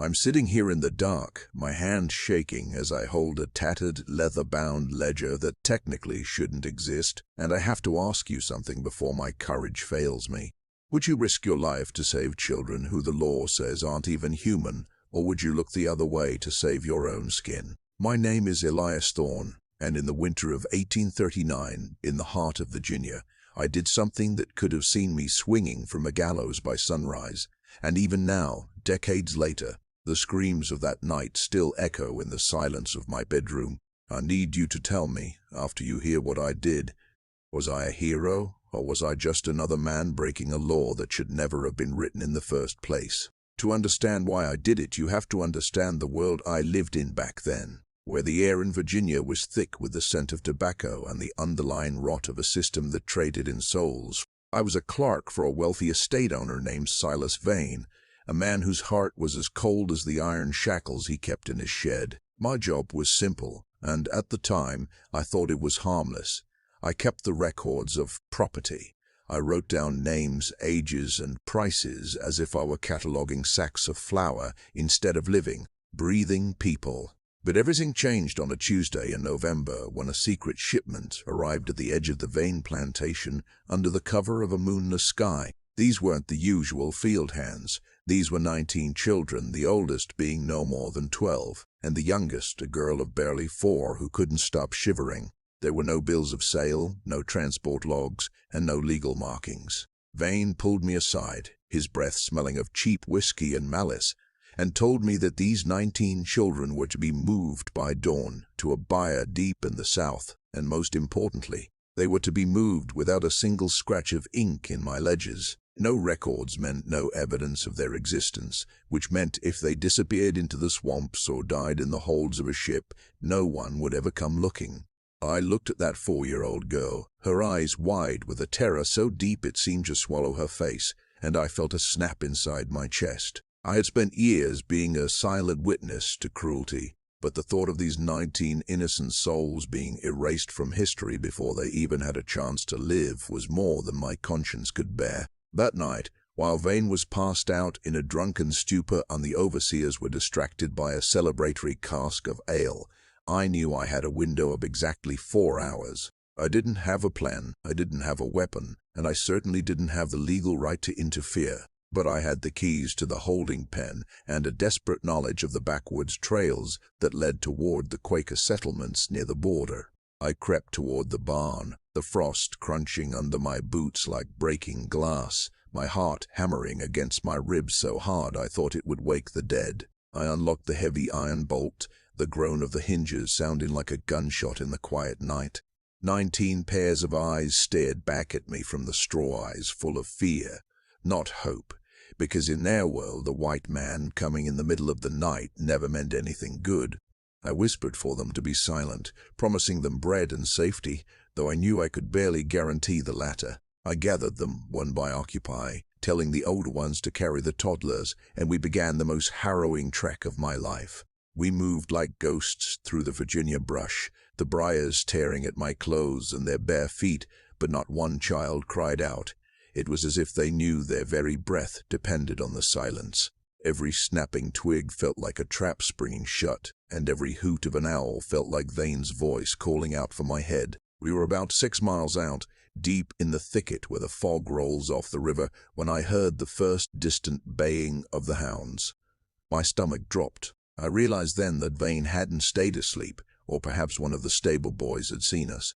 I'm sitting here in the dark, my hand shaking as I hold a tattered, leather-bound ledger that technically shouldn't exist, and I have to ask you something before my courage fails me. Would you risk your life to save children who the law says aren't even human, or would you look the other way to save your own skin? My name is Elias Thorne, and in the winter of 1839, in the heart of Virginia, I did something that could have seen me swinging from a gallows by sunrise, and even now, decades later, the screams of that night still echo in the silence of my bedroom. I need you to tell me, after you hear what I did, was I a hero, or was I just another man breaking a law that should never have been written in the first place? To understand why I did it, you have to understand the world I lived in back then, where the air in Virginia was thick with the scent of tobacco and the underlying rot of a system that traded in souls. I was a clerk for a wealthy estate owner named Silas Vane, a man whose heart was as cold as the iron shackles he kept in his shed. My job was simple, and at the time, I thought it was harmless. I kept the records of property. I wrote down names, ages, and prices as if I were cataloging sacks of flour instead of living, breathing people. But everything changed on a Tuesday in November when a secret shipment arrived at the edge of the Vane plantation under the cover of a moonless sky. These weren't the usual field hands. These were 19 children, the oldest being no more than 12, and the youngest a girl of barely 4 who couldn't stop shivering. There were no bills of sale, no transport logs, and no legal markings. Vane pulled me aside, his breath smelling of cheap whiskey and malice, and told me that these 19 children were to be moved by dawn to a byre deep in the south, and most importantly, they were to be moved without a single scratch of ink in my ledgers. No records meant no evidence of their existence, which meant if they disappeared into the swamps or died in the holds of a ship, no one would ever come looking. I looked at that 4-year-old girl, her eyes wide with a terror so deep it seemed to swallow her face, and I felt a snap inside my chest. I had spent years being a silent witness to cruelty, but the thought of these 19 innocent souls being erased from history before they even had a chance to live was more than my conscience could bear. That night, while Vane was passed out in a drunken stupor and the overseers were distracted by a celebratory cask of ale, I knew I had a window of exactly 4 hours. I didn't have a plan, I didn't have a weapon, and I certainly didn't have the legal right to interfere. But I had the keys to the holding pen and a desperate knowledge of the backwoods trails that led toward the Quaker settlements near the border. I crept toward the barn, the frost crunching under my boots like breaking glass, my heart hammering against my ribs so hard I thought it would wake the dead. I unlocked the heavy iron bolt, the groan of the hinges sounding like a gunshot in the quiet night. 19 pairs of eyes stared back at me from the straw eyes full of fear, not hope, because in their world a white man coming in the middle of the night never meant anything good. I whispered for them to be silent, promising them bread and safety, though I knew I could barely guarantee the latter. I gathered them, one by occupy, telling the older ones to carry the toddlers, and we began the most harrowing trek of my life. We moved like ghosts through the Virginia brush, the briars tearing at my clothes and their bare feet, but not one child cried out. It was as if they knew their very breath depended on the silence. Every snapping twig felt like a trap springing shut, and every hoot of an owl felt like Vane's voice calling out for my head. We were about 6 miles out, deep in the thicket where the fog rolls off the river, when I heard the first distant baying of the hounds. My stomach dropped. I realized then that Vane hadn't stayed asleep, or perhaps one of the stable boys had seen us.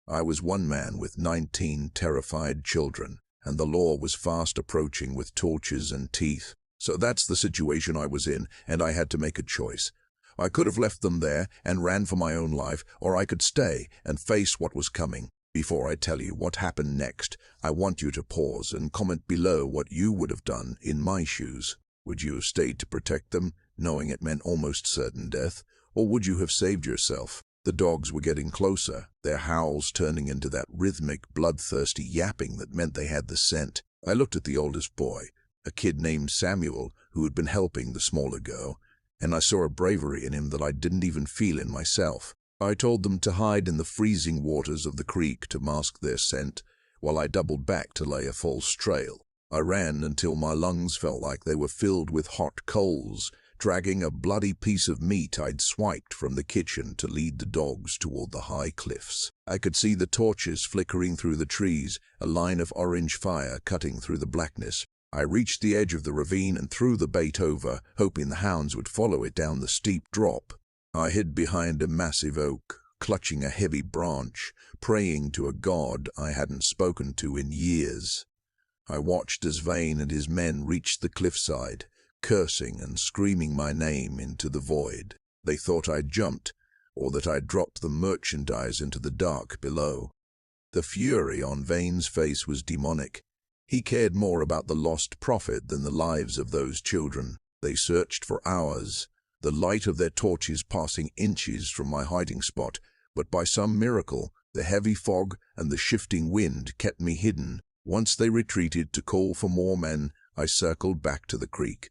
I was one man with 19 terrified children, and the law was fast approaching with torches and teeth. So that's the situation I was in, and I had to make a choice. I could have left them there and ran for my own life, or I could stay and face what was coming. Before I tell you what happened next, I want you to pause and comment below what you would have done in my shoes. Would you have stayed to protect them, knowing it meant almost certain death, or would you have saved yourself? The dogs were getting closer, their howls turning into that rhythmic, bloodthirsty yapping that meant they had the scent. I looked at the oldest boy, a kid named Samuel, who had been helping the smaller girl, and I saw a bravery in him that I didn't even feel in myself. I told them to hide in the freezing waters of the creek to mask their scent, while I doubled back to lay a false trail. I ran until my lungs felt like they were filled with hot coals, dragging a bloody piece of meat I'd swiped from the kitchen to lead the dogs toward the high cliffs. I could see the torches flickering through the trees, a line of orange fire cutting through the blackness. I reached the edge of the ravine and threw the bait over, hoping the hounds would follow it down the steep drop. I hid behind a massive oak, clutching a heavy branch, praying to a god I hadn't spoken to in years. I watched as Vane and his men reached the cliffside, cursing and screaming my name into the void. They thought I'd jumped, or that I'd dropped the merchandise into the dark below. The fury on Vane's face was demonic. He cared more about the lost profit than the lives of those children. They searched for hours, the light of their torches passing inches from my hiding spot, but by some miracle, the heavy fog and the shifting wind kept me hidden. Once they retreated to call for more men, I circled back to the creek.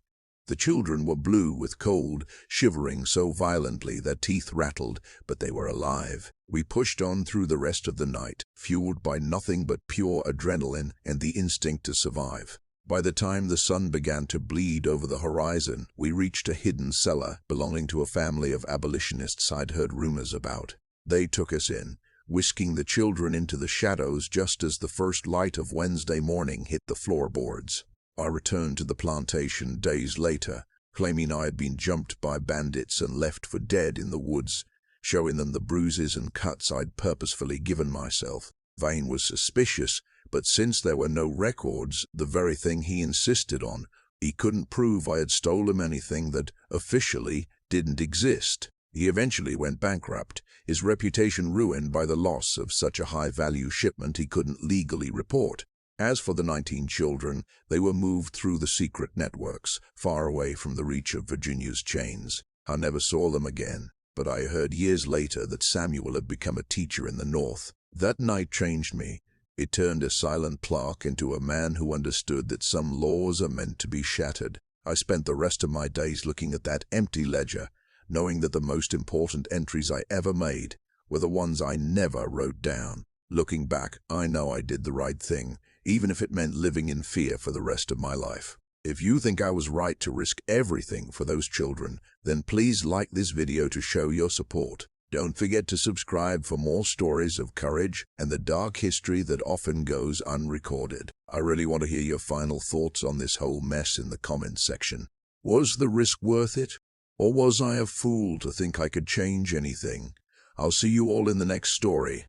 The children were blue with cold, shivering so violently their teeth rattled, but they were alive. We pushed on through the rest of the night, fueled by nothing but pure adrenaline and the instinct to survive. By the time the sun began to bleed over the horizon, we reached a hidden cellar belonging to a family of abolitionists I'd heard rumors about. They took us in, whisking the children into the shadows just as the first light of Wednesday morning hit the floorboards. I returned to the plantation days later, claiming I had been jumped by bandits and left for dead in the woods, showing them the bruises and cuts I'd purposefully given myself. Vane was suspicious, but since there were no records, the very thing he insisted on, he couldn't prove I had stolen anything that, officially, didn't exist. He eventually went bankrupt, his reputation ruined by the loss of such a high-value shipment he couldn't legally report. As for the 19 children, they were moved through the secret networks, far away from the reach of Virginia's chains. I never saw them again, but I heard years later that Samuel had become a teacher in the North. That night changed me. It turned a silent clerk into a man who understood that some laws are meant to be shattered. I spent the rest of my days looking at that empty ledger, knowing that the most important entries I ever made were the ones I never wrote down. Looking back, I know I did the right thing, even if it meant living in fear for the rest of my life. If you think I was right to risk everything for those children, then please like this video to show your support. Don't forget to subscribe for more stories of courage and the dark history that often goes unrecorded. I really want to hear your final thoughts on this whole mess in the comments section. Was the risk worth it? Or was I a fool to think I could change anything? I'll see you all in the next story.